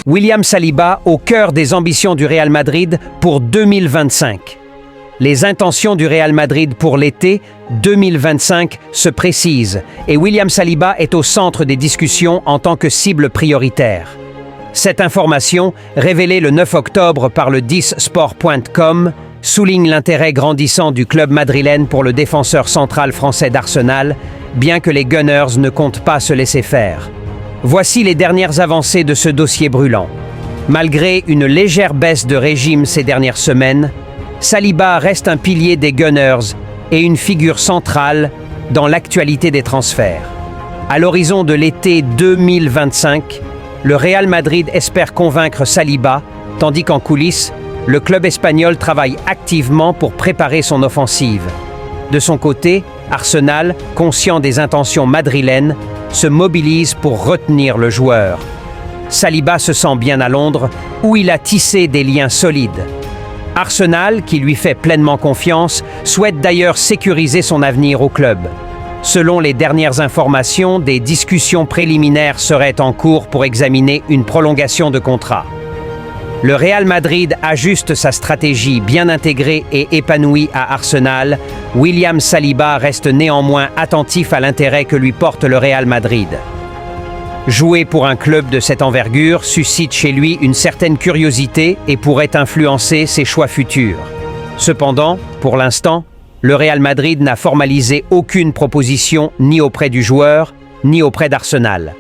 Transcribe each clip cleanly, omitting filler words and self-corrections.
William Saliba au cœur des ambitions du Real Madrid pour 2025. Les intentions du Real Madrid pour l'été 2025 se précisent et William Saliba est au centre des discussions en tant que cible prioritaire. Cette information, révélée le 9 octobre par le 10sport.com, souligne l'intérêt grandissant du club madrilène pour le défenseur central français d'Arsenal, bien que les Gunners ne comptent pas se laisser faire. Voici les dernières avancées de ce dossier brûlant. Malgré une légère baisse de régime ces dernières semaines, Saliba reste un pilier des Gunners et une figure centrale dans l'actualité des transferts. À l'horizon de l'été 2025, le Real Madrid espère convaincre Saliba, tandis qu'en coulisses, le club espagnol travaille activement pour préparer son offensive. De son côté, Arsenal, conscient des intentions madrilènes, se mobilise pour retenir le joueur. Saliba se sent bien à Londres, où il a tissé des liens solides. Arsenal, qui lui fait pleinement confiance, souhaite d'ailleurs sécuriser son avenir au club. Selon les dernières informations, des discussions préliminaires seraient en cours pour examiner une prolongation de contrat. Le Real Madrid ajuste sa stratégie bien intégrée et épanouie à Arsenal. William Saliba reste néanmoins attentif à l'intérêt que lui porte le Real Madrid. Jouer pour un club de cette envergure suscite chez lui une certaine curiosité et pourrait influencer ses choix futurs. Cependant, pour l'instant, le Real Madrid n'a formalisé aucune proposition ni auprès du joueur, ni auprès d'Arsenal.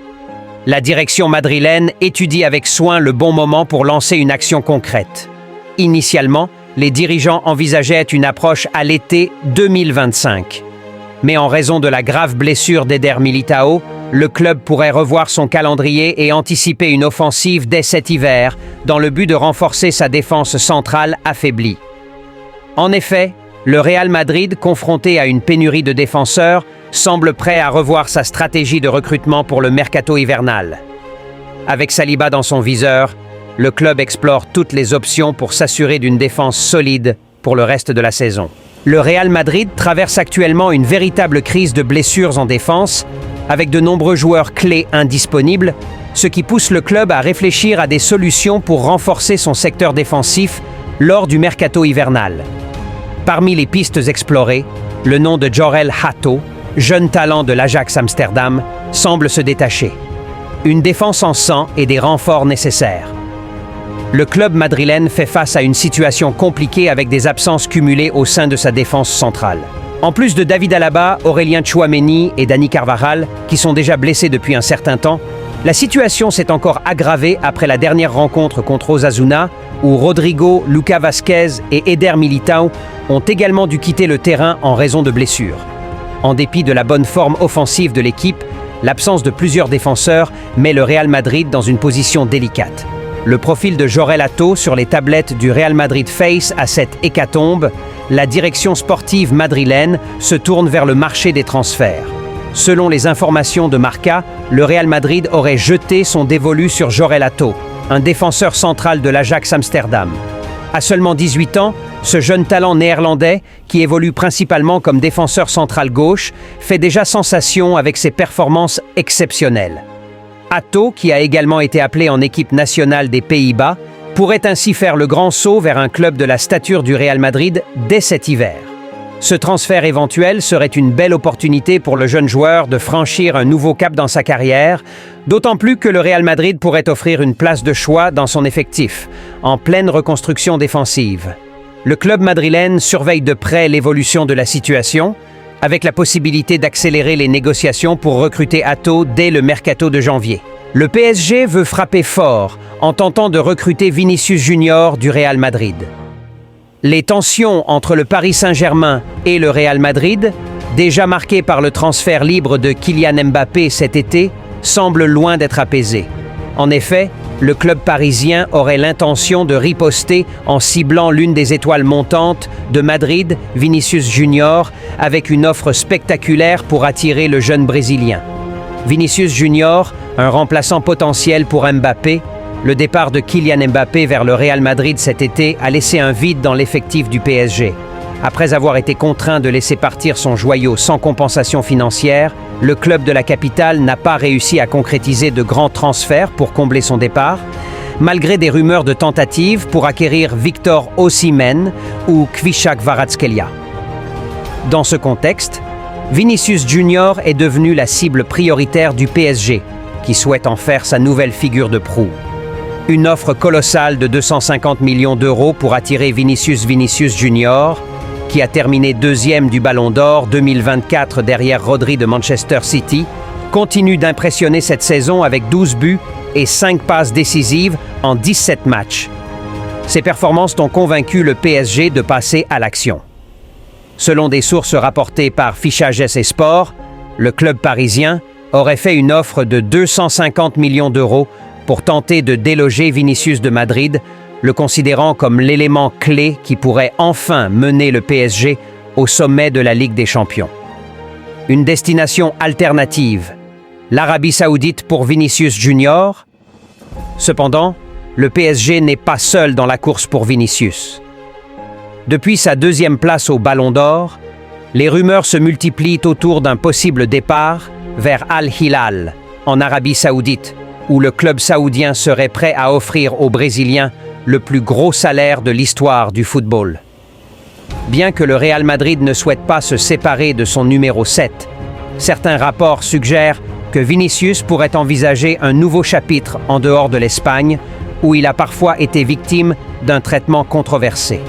La direction madrilène étudie avec soin le bon moment pour lancer une action concrète. Initialement, les dirigeants envisageaient une approche à l'été 2025. Mais en raison de la grave blessure d'Éder Militão, le club pourrait revoir son calendrier et anticiper une offensive dès cet hiver, dans le but de renforcer sa défense centrale affaiblie. En effet, le Real Madrid, confronté à une pénurie de défenseurs, semble prêt à revoir sa stratégie de recrutement pour le mercato hivernal. Avec Saliba dans son viseur, le club explore toutes les options pour s'assurer d'une défense solide pour le reste de la saison. Le Real Madrid traverse actuellement une véritable crise de blessures en défense, avec de nombreux joueurs clés indisponibles, ce qui pousse le club à réfléchir à des solutions pour renforcer son secteur défensif lors du mercato hivernal. Parmi les pistes explorées, le nom de Jorel Hato, jeune talent de l'Ajax Amsterdam, semble se détacher. Une défense en sang et des renforts nécessaires. Le club madrilène fait face à une situation compliquée avec des absences cumulées au sein de sa défense centrale. En plus de David Alaba, Aurélien Tchouaméni et Dani Carvajal, qui sont déjà blessés depuis un certain temps, la situation s'est encore aggravée après la dernière rencontre contre Osasuna, où Rodrigo, Lucas Vázquez et Éder Militão ont également dû quitter le terrain en raison de blessures. En dépit de la bonne forme offensive de l'équipe, l'absence de plusieurs défenseurs met le Real Madrid dans une position délicate. Le profil de Jorel Hato sur les tablettes du Real Madrid face à cette hécatombe, la direction sportive madrilène se tourne vers le marché des transferts. Selon les informations de Marca, le Real Madrid aurait jeté son dévolu sur Jorel Hato, un défenseur central de l'Ajax Amsterdam. À seulement 18 ans, ce jeune talent néerlandais, qui évolue principalement comme défenseur central gauche, fait déjà sensation avec ses performances exceptionnelles. Hato, qui a également été appelé en équipe nationale des Pays-Bas, pourrait ainsi faire le grand saut vers un club de la stature du Real Madrid dès cet hiver. Ce transfert éventuel serait une belle opportunité pour le jeune joueur de franchir un nouveau cap dans sa carrière, d'autant plus que le Real Madrid pourrait offrir une place de choix dans son effectif, en pleine reconstruction défensive. Le club madrilène surveille de près l'évolution de la situation, avec la possibilité d'accélérer les négociations pour recruter Hato dès le mercato de janvier. Le PSG veut frapper fort en tentant de recruter Vinicius Junior du Real Madrid. Les tensions entre le Paris Saint-Germain et le Real Madrid, déjà marquées par le transfert libre de Kylian Mbappé cet été, semblent loin d'être apaisées. En effet, le club parisien aurait l'intention de riposter en ciblant l'une des étoiles montantes de Madrid, Vinicius Junior, avec une offre spectaculaire pour attirer le jeune Brésilien. Vinicius Junior, un remplaçant potentiel pour Mbappé, le départ de Kylian Mbappé vers le Real Madrid cet été a laissé un vide dans l'effectif du PSG. Après avoir été contraint de laisser partir son joyau sans compensation financière, le club de la capitale n'a pas réussi à concrétiser de grands transferts pour combler son départ. malgré des rumeurs de tentatives pour acquérir Victor Osimhen ou Kvichak Kvaratskhelia. Dans ce contexte, Vinicius Junior est devenu la cible prioritaire du PSG, qui souhaite en faire sa nouvelle figure de proue. Une offre colossale de 250 millions d'euros pour attirer Vinicius Junior, qui a terminé deuxième du Ballon d'Or 2024 derrière Rodri de Manchester City, continue d'impressionner cette saison avec 12 buts et 5 passes décisives en 17 matchs. Ces performances ont convaincu le PSG de passer à l'action. Selon des sources rapportées par Fichages et Sport, le club parisien aurait fait une offre de 250 millions d'euros pour tenter de déloger Vinicius de Madrid, le considérant comme l'élément clé qui pourrait enfin mener le PSG au sommet de la Ligue des Champions. Une destination alternative, l'Arabie Saoudite pour Vinicius Junior. Cependant, le PSG n'est pas seul dans la course pour Vinicius. Depuis sa deuxième place au Ballon d'Or, les rumeurs se multiplient autour d'un possible départ vers Al-Hilal, en Arabie Saoudite, où le club saoudien serait prêt à offrir aux Brésiliens le plus gros salaire de l'histoire du football. Bien que le Real Madrid ne souhaite pas se séparer de son numéro 7, certains rapports suggèrent que Vinicius pourrait envisager un nouveau chapitre en dehors de l'Espagne, où il a parfois été victime d'un traitement controversé.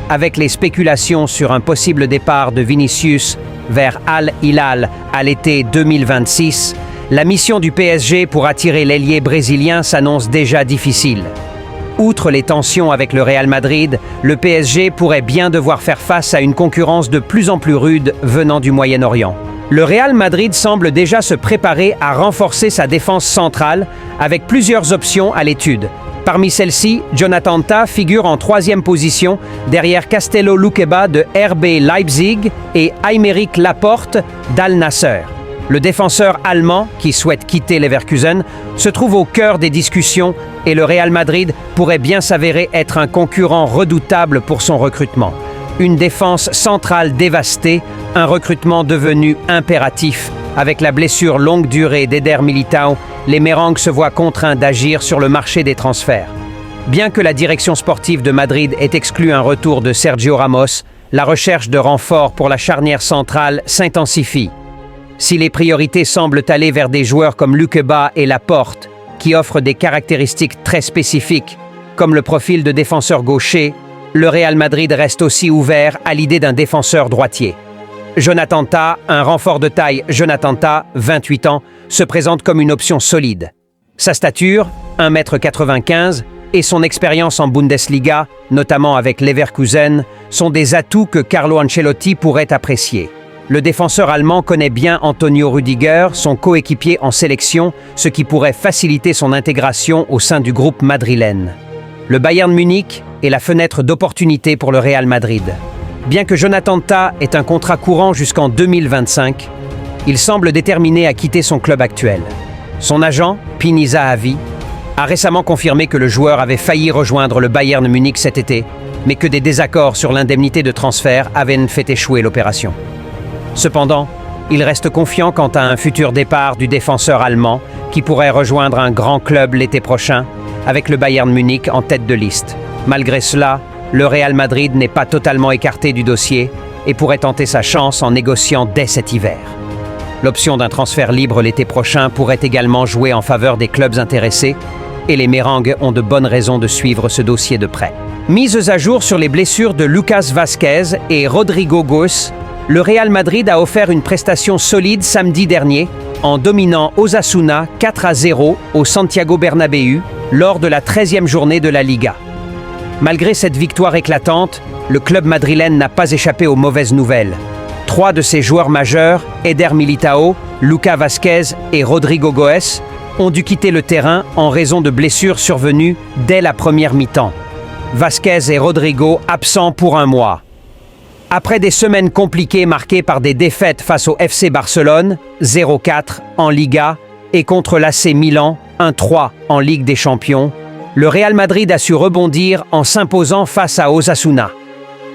Avec les spéculations sur un possible départ de Vinicius vers Al-Hilal à l'été 2026, la mission du PSG pour attirer l'ailier brésilien s'annonce déjà difficile. Outre les tensions avec le Real Madrid, le PSG pourrait bien devoir faire face à une concurrence de plus en plus rude venant du Moyen-Orient. Le Real Madrid semble déjà se préparer à renforcer sa défense centrale avec plusieurs options à l'étude. Parmi celles-ci, Jonathan Tah figure en 3e position derrière Castello Luqueba de RB Leipzig et Aymeric Laporte d'Al Nasser. Le défenseur allemand, qui souhaite quitter Leverkusen, se trouve au cœur des discussions et le Real Madrid pourrait bien s'avérer être un concurrent redoutable pour son recrutement. Une défense centrale dévastée, un recrutement devenu impératif. Avec la blessure longue durée d'Eder Militão, les Merengues se voient contraints d'agir sur le marché des transferts. Bien que la direction sportive de Madrid ait exclu un retour de Sergio Ramos, la recherche de renforts pour la charnière centrale s'intensifie. Si les priorités semblent aller vers des joueurs comme Luqueba et Laporte, qui offrent des caractéristiques très spécifiques, comme le profil de défenseur gaucher, le Real Madrid reste aussi ouvert à l'idée d'un défenseur droitier. Jonathan Tah, un renfort de taille. Jonathan Tah, 28 ans, se présente comme une option solide. Sa stature, 1,95 m, et son expérience en Bundesliga, notamment avec Leverkusen, sont des atouts que Carlo Ancelotti pourrait apprécier. Le défenseur allemand connaît bien Antonio Rüdiger, son coéquipier en sélection, ce qui pourrait faciliter son intégration au sein du groupe madrilène. Le Bayern Munich est la fenêtre d'opportunité pour le Real Madrid. Bien que Jonathan Tah ait un contrat courant jusqu'en 2025, il semble déterminé à quitter son club actuel. Son agent, Pini Zahavi, a récemment confirmé que le joueur avait failli rejoindre le Bayern Munich cet été, mais que des désaccords sur l'indemnité de transfert avaient fait échouer l'opération. Cependant, il reste confiant quant à un futur départ du défenseur allemand qui pourrait rejoindre un grand club l'été prochain, avec le Bayern Munich en tête de liste. Malgré cela, le Real Madrid n'est pas totalement écarté du dossier et pourrait tenter sa chance en négociant dès cet hiver. L'option d'un transfert libre l'été prochain pourrait également jouer en faveur des clubs intéressés et les Merengues ont de bonnes raisons de suivre ce dossier de près. Mises à jour sur les blessures de Lucas Vázquez et Rodrigo Goes, le Real Madrid a offert une prestation solide samedi dernier en dominant Osasuna 4-0 au Santiago Bernabéu lors de la 13e journée de la Liga. Malgré cette victoire éclatante, le club madrilène n'a pas échappé aux mauvaises nouvelles. 3 de ses joueurs majeurs, Eder Militão, Lucas Vázquez et Rodrigo Goes, ont dû quitter le terrain en raison de blessures survenues dès la première mi-temps. Vázquez et Rodrigo absents pour un mois. Après des semaines compliquées marquées par des défaites face au FC Barcelone, 0-4 en Liga, et contre l'AC Milan, 1-3 en Ligue des Champions, le Real Madrid a su rebondir en s'imposant face à Osasuna.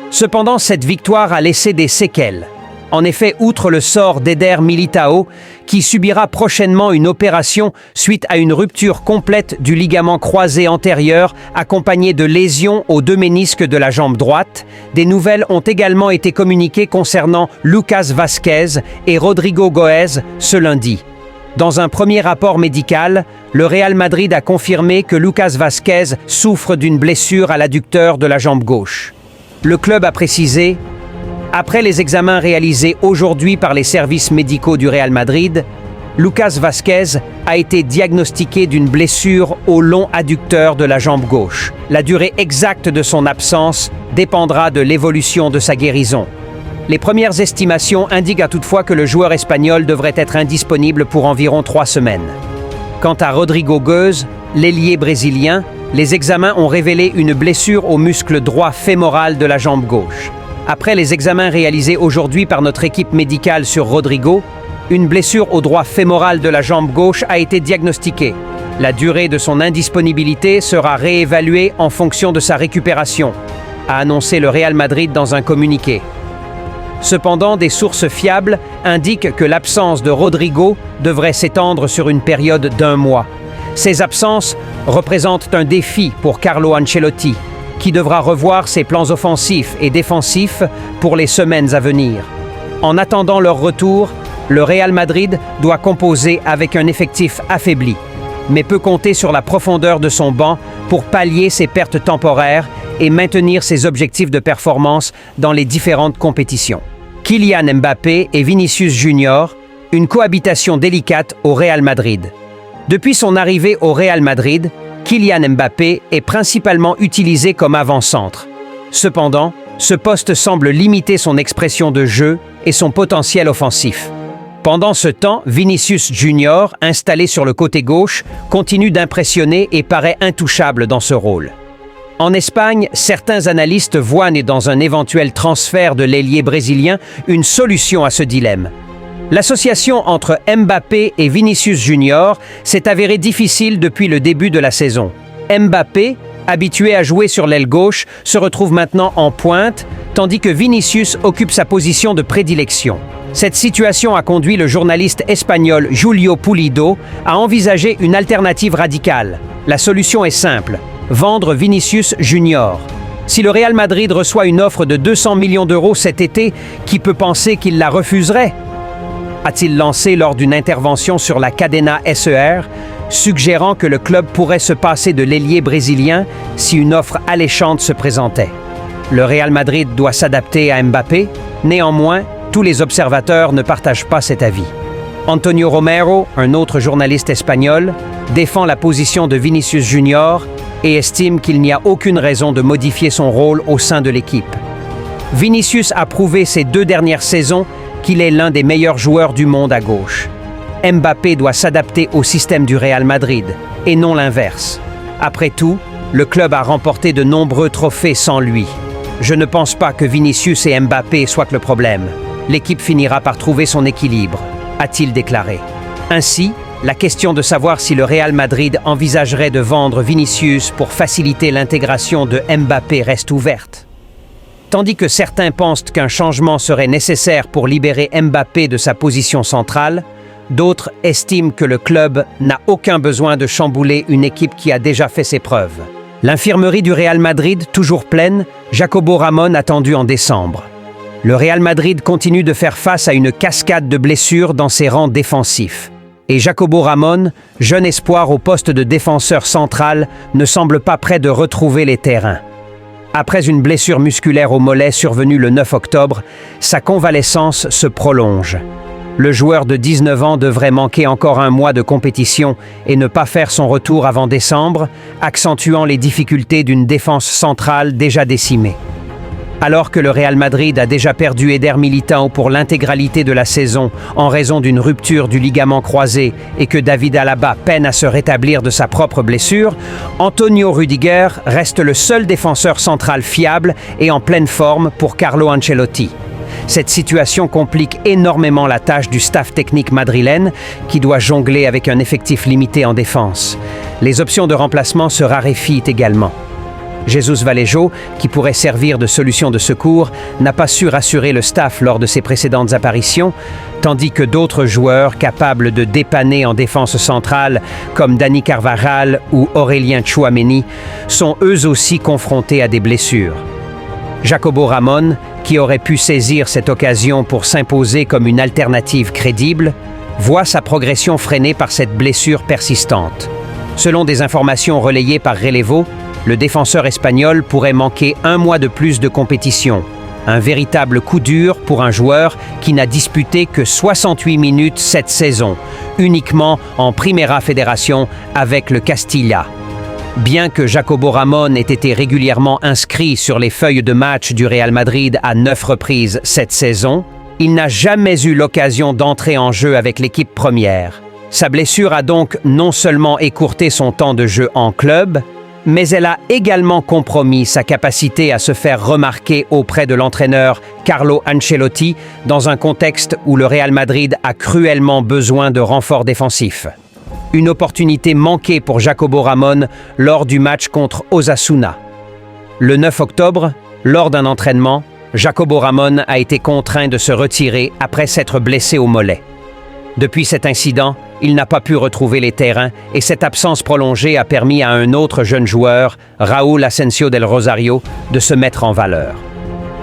Cependant, cette victoire a laissé des séquelles. En effet, outre le sort d'Éder Militão, qui subira prochainement une opération suite à une rupture complète du ligament croisé antérieur accompagnée de lésions aux deux ménisques de la jambe droite, des nouvelles ont également été communiquées concernant Lucas Vázquez et Rodrigo Goes ce lundi. Dans un premier rapport médical, le Real Madrid a confirmé que Lucas Vázquez souffre d'une blessure à l'adducteur de la jambe gauche. Le club a précisé: après les examens réalisés aujourd'hui par les services médicaux du Real Madrid, Lucas Vázquez a été diagnostiqué d'une blessure au long adducteur de la jambe gauche. La durée exacte de son absence dépendra de l'évolution de sa guérison. Les premières estimations indiquent toutefois que le joueur espagnol devrait être indisponible pour environ 3 semaines. Quant à Rodrigo Goes, l'ailier brésilien, les examens ont révélé une blessure au muscle droit fémoral de la jambe gauche. Après les examens réalisés aujourd'hui par notre équipe médicale sur Rodrigo, une blessure au droit fémoral de la jambe gauche a été diagnostiquée. La durée de son indisponibilité sera réévaluée en fonction de sa récupération, a annoncé le Real Madrid dans un communiqué. Cependant, des sources fiables indiquent que l'absence de Rodrigo devrait s'étendre sur une période d'1 mois. Ces absences représentent un défi pour Carlo Ancelotti, qui devra revoir ses plans offensifs et défensifs pour les semaines à venir. En attendant leur retour, le Real Madrid doit composer avec un effectif affaibli, mais peut compter sur la profondeur de son banc pour pallier ses pertes temporaires et maintenir ses objectifs de performance dans les différentes compétitions. Kylian Mbappé et Vinicius Junior, une cohabitation délicate au Real Madrid. Depuis son arrivée au Real Madrid, Kylian Mbappé est principalement utilisé comme avant-centre. Cependant, ce poste semble limiter son expression de jeu et son potentiel offensif. Pendant ce temps, Vinicius Junior, installé sur le côté gauche, continue d'impressionner et paraît intouchable dans ce rôle. En Espagne, certains analystes voient dans un éventuel transfert de l'ailier brésilien une solution à ce dilemme. L'association entre Mbappé et Vinicius Junior s'est avérée difficile depuis le début de la saison. Mbappé, habitué à jouer sur l'aile gauche, se retrouve maintenant en pointe, tandis que Vinicius occupe sa position de prédilection. Cette situation a conduit le journaliste espagnol Julio Pulido à envisager une alternative radicale. La solution est simple: vendre Vinicius Junior. Si le Real Madrid reçoit une offre de 200 millions d'euros cet été, qui peut penser qu'il la refuserait ? A-t-il lancé lors d'une intervention sur la Cadena SER, suggérant que le club pourrait se passer de l'ailier brésilien si une offre alléchante se présentait. Le Real Madrid doit s'adapter à Mbappé, néanmoins, tous les observateurs ne partagent pas cet avis. Antonio Romero, un autre journaliste espagnol, défend la position de Vinicius Junior et estime qu'il n'y a aucune raison de modifier son rôle au sein de l'équipe. Vinicius a prouvé ces 2 dernières saisons qu'il est l'un des meilleurs joueurs du monde à gauche. Mbappé doit s'adapter au système du Real Madrid, et non l'inverse. Après tout, le club a remporté de nombreux trophées sans lui. Je ne pense pas que Vinicius et Mbappé soient le problème. L'équipe finira par trouver son équilibre, a-t-il déclaré. Ainsi, la question de savoir si le Real Madrid envisagerait de vendre Vinicius pour faciliter l'intégration de Mbappé reste ouverte. Tandis que certains pensent qu'un changement serait nécessaire pour libérer Mbappé de sa position centrale, d'autres estiment que le club n'a aucun besoin de chambouler une équipe qui a déjà fait ses preuves. L'infirmerie du Real Madrid, toujours pleine, Jacobo Ramón attendu en décembre. Le Real Madrid continue de faire face à une cascade de blessures dans ses rangs défensifs. Et Jacobo Ramón, jeune espoir au poste de défenseur central, ne semble pas prêt de retrouver les terrains. Après une blessure musculaire au mollet survenue le 9 octobre, sa convalescence se prolonge. Le joueur de 19 ans devrait manquer encore 1 mois de compétition et ne pas faire son retour avant décembre, accentuant les difficultés d'une défense centrale déjà décimée. Alors que le Real Madrid a déjà perdu Éder Militão pour l'intégralité de la saison en raison d'une rupture du ligament croisé et que David Alaba peine à se rétablir de sa propre blessure, Antonio Rüdiger reste le seul défenseur central fiable et en pleine forme pour Carlo Ancelotti. Cette situation complique énormément la tâche du staff technique madrilène qui doit jongler avec un effectif limité en défense. Les options de remplacement se raréfient également. Jesus Vallejo, qui pourrait servir de solution de secours, n'a pas su rassurer le staff lors de ses précédentes apparitions, tandis que d'autres joueurs capables de dépanner en défense centrale, comme Dani Carvajal ou Aurélien Tchouaméni, sont eux aussi confrontés à des blessures. Jacobo Ramón, qui aurait pu saisir cette occasion pour s'imposer comme une alternative crédible, voit sa progression freinée par cette blessure persistante. Selon des informations relayées par Relevo, le défenseur espagnol pourrait manquer 1 mois de plus de compétition. Un véritable coup dur pour un joueur qui n'a disputé que 68 minutes cette saison, uniquement en Primera Federación avec le Castilla. Bien que Jacobo Ramón ait été régulièrement inscrit sur les feuilles de match du Real Madrid à 9 reprises cette saison, il n'a jamais eu l'occasion d'entrer en jeu avec l'équipe première. Sa blessure a donc non seulement écourté son temps de jeu en club, mais elle a également compromis sa capacité à se faire remarquer auprès de l'entraîneur Carlo Ancelotti dans un contexte où le Real Madrid a cruellement besoin de renforts défensifs. Une opportunité manquée pour Jacobo Ramón lors du match contre Osasuna. Le 9 octobre, lors d'un entraînement, Jacobo Ramón a été contraint de se retirer après s'être blessé au mollet. Depuis cet incident, il n'a pas pu retrouver les terrains et cette absence prolongée a permis à un autre jeune joueur, Raúl Asensio del Rosario, de se mettre en valeur.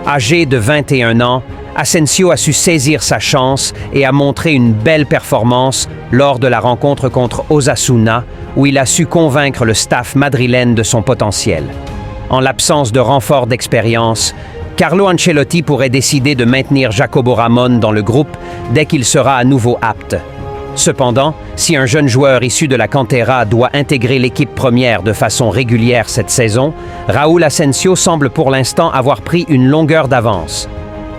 Âgé de 21 ans, Asensio a su saisir sa chance et a montré une belle performance lors de la rencontre contre Osasuna, où il a su convaincre le staff madrilène de son potentiel. En l'absence de renfort d'expérience, Carlo Ancelotti pourrait décider de maintenir Jacobo Ramón dans le groupe dès qu'il sera à nouveau apte. Cependant, si un jeune joueur issu de la Cantera doit intégrer l'équipe première de façon régulière cette saison, Raúl Asensio semble pour l'instant avoir pris une longueur d'avance.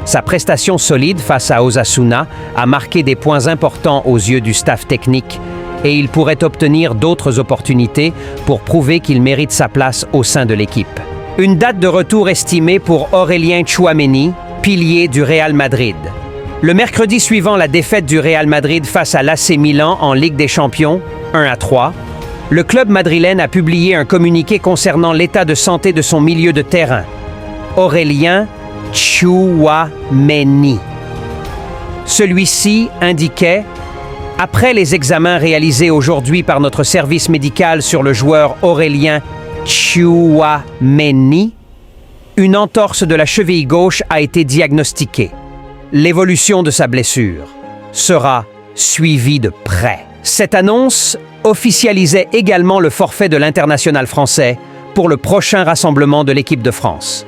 Sa prestation solide face à Osasuna a marqué des points importants aux yeux du staff technique et il pourrait obtenir d'autres opportunités pour prouver qu'il mérite sa place au sein de l'équipe. Une date de retour estimée pour Aurélien Tchouaméni, pilier du Real Madrid. Le mercredi suivant la défaite du Real Madrid face à l'AC Milan en Ligue des Champions, 1-3, le club madrilène a publié un communiqué concernant l'état de santé de son milieu de terrain, Aurélien Tchouaméni. Celui-ci indiquait « Après les examens réalisés aujourd'hui par notre service médical sur le joueur Aurélien Tchouaméni, une entorse de la cheville gauche a été diagnostiquée. L'évolution de sa blessure sera suivie de près. » Cette annonce officialisait également le forfait de l'international français pour le prochain rassemblement de l'équipe de France.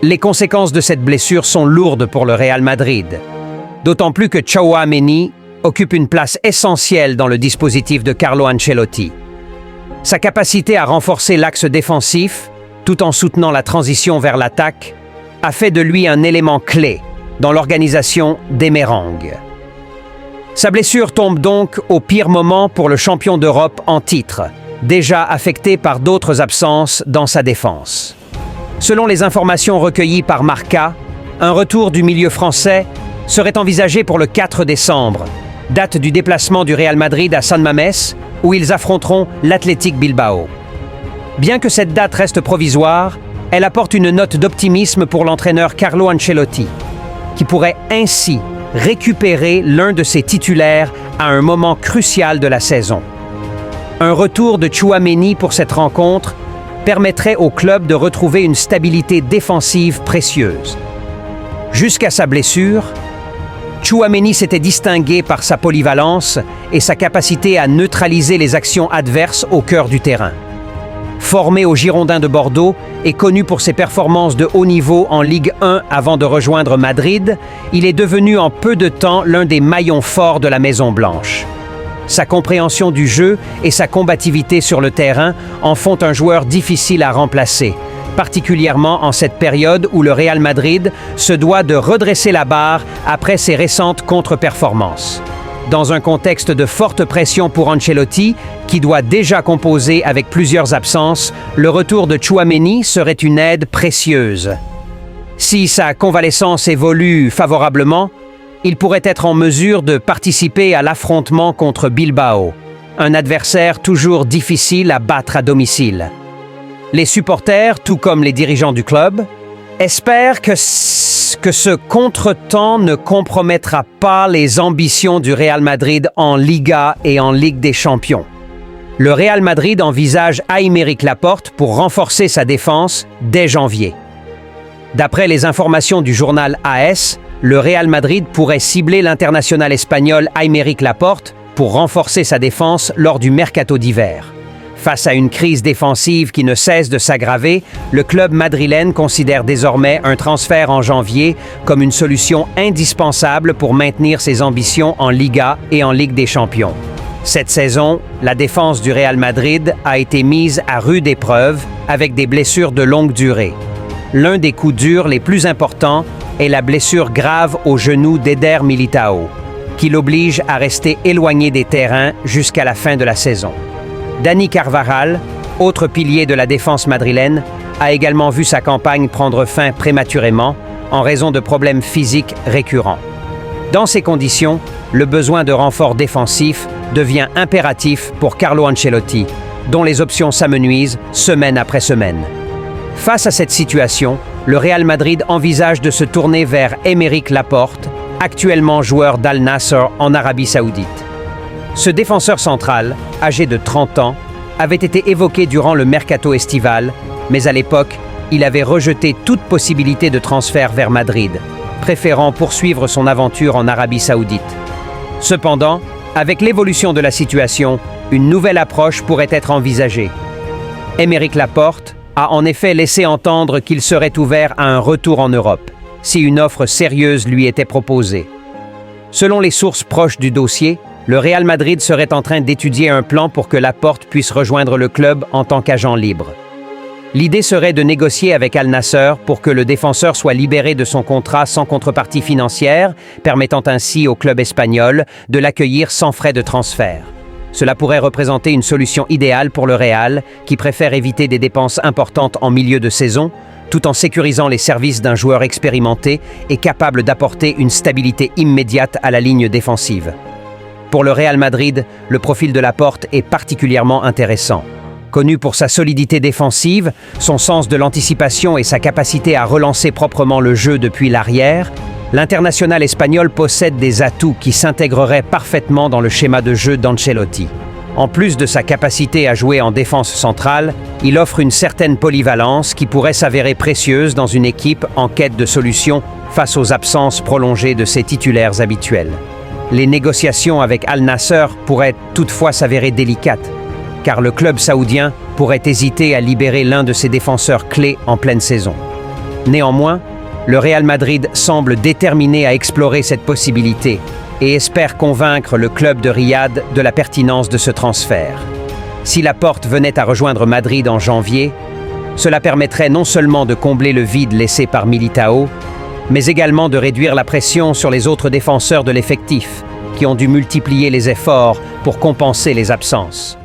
Les conséquences de cette blessure sont lourdes pour le Real Madrid, d'autant plus que Tchouaméni occupe une place essentielle dans le dispositif de Carlo Ancelotti. Sa capacité à renforcer l'axe défensif, tout en soutenant la transition vers l'attaque, a fait de lui un élément clé dans l'organisation des Mérengues. Sa blessure tombe donc au pire moment pour le champion d'Europe en titre, déjà affecté par d'autres absences dans sa défense. Selon les informations recueillies par Marca, un retour du milieu français serait envisagé pour le 4 décembre, date du déplacement du Real Madrid à San Mamés, où ils affronteront l'Athletic Bilbao. Bien que cette date reste provisoire, elle apporte une note d'optimisme pour l'entraîneur Carlo Ancelotti, qui pourrait ainsi récupérer l'un de ses titulaires à un moment crucial de la saison. Un retour de Tchouaméni pour cette rencontre permettrait au club de retrouver une stabilité défensive précieuse. Jusqu'à sa blessure, Tchouaméni s'était distingué par sa polyvalence et sa capacité à neutraliser les actions adverses au cœur du terrain. Formé aux Girondins de Bordeaux et connu pour ses performances de haut niveau en Ligue 1 avant de rejoindre Madrid, il est devenu en peu de temps l'un des maillons forts de la Maison Blanche. Sa compréhension du jeu et sa combativité sur le terrain en font un joueur difficile à remplacer, particulièrement en cette période où le Real Madrid se doit de redresser la barre après ses récentes contre-performances. Dans un contexte de forte pression pour Ancelotti, qui doit déjà composer avec plusieurs absences, le retour de Tchouaméni serait une aide précieuse. Si sa convalescence évolue favorablement, il pourrait être en mesure de participer à l'affrontement contre Bilbao, un adversaire toujours difficile à battre à domicile. Les supporters, tout comme les dirigeants du club, espèrent que ce contretemps ne compromettra pas les ambitions du Real Madrid en Liga et en Ligue des Champions. Le Real Madrid envisage Aymeric Laporte pour renforcer sa défense dès janvier. D'après les informations du journal AS, le Real Madrid pourrait cibler l'international espagnol Aymeric Laporte pour renforcer sa défense lors du mercato d'hiver. Face à une crise défensive qui ne cesse de s'aggraver, le club madrilène considère désormais un transfert en janvier comme une solution indispensable pour maintenir ses ambitions en Liga et en Ligue des Champions. Cette saison, la défense du Real Madrid a été mise à rude épreuve avec des blessures de longue durée. L'un des coups durs les plus importants est la blessure grave au genou d'Éder Militão, qui l'oblige à rester éloigné des terrains jusqu'à la fin de la saison. Dani Carvajal, autre pilier de la défense madrilène, a également vu sa campagne prendre fin prématurément en raison de problèmes physiques récurrents. Dans ces conditions, le besoin de renfort défensif devient impératif pour Carlo Ancelotti, dont les options s'amenuisent semaine après semaine. Face à cette situation, le Real Madrid envisage de se tourner vers Aymeric Laporte, actuellement joueur d'Al Nassr en Arabie Saoudite. Ce défenseur central, âgé de 30 ans, avait été évoqué durant le mercato estival, mais à l'époque, il avait rejeté toute possibilité de transfert vers Madrid, préférant poursuivre son aventure en Arabie Saoudite. Cependant, avec l'évolution de la situation, une nouvelle approche pourrait être envisagée. Aymeric Laporte a en effet laissé entendre qu'il serait ouvert à un retour en Europe, si une offre sérieuse lui était proposée. Selon les sources proches du dossier, le Real Madrid serait en train d'étudier un plan pour que Laporte puisse rejoindre le club en tant qu'agent libre. L'idée serait de négocier avec Al Nassr pour que le défenseur soit libéré de son contrat sans contrepartie financière, permettant ainsi au club espagnol de l'accueillir sans frais de transfert. Cela pourrait représenter une solution idéale pour le Real, qui préfère éviter des dépenses importantes en milieu de saison, tout en sécurisant les services d'un joueur expérimenté et capable d'apporter une stabilité immédiate à la ligne défensive. Pour le Real Madrid, le profil de Laporte est particulièrement intéressant. Connu pour sa solidité défensive, son sens de l'anticipation et sa capacité à relancer proprement le jeu depuis l'arrière, l'international espagnol possède des atouts qui s'intégreraient parfaitement dans le schéma de jeu d'Ancelotti. En plus de sa capacité à jouer en défense centrale, il offre une certaine polyvalence qui pourrait s'avérer précieuse dans une équipe en quête de solutions face aux absences prolongées de ses titulaires habituels. Les négociations avec Al Nassr pourraient toutefois s'avérer délicates, car le club saoudien pourrait hésiter à libérer l'un de ses défenseurs clés en pleine saison. Néanmoins, le Real Madrid semble déterminé à explorer cette possibilité et espère convaincre le club de Riyad de la pertinence de ce transfert. Si Laporte venait à rejoindre Madrid en janvier, cela permettrait non seulement de combler le vide laissé par Militão, mais également de réduire la pression sur les autres défenseurs de l'effectif, qui ont dû multiplier les efforts pour compenser les absences.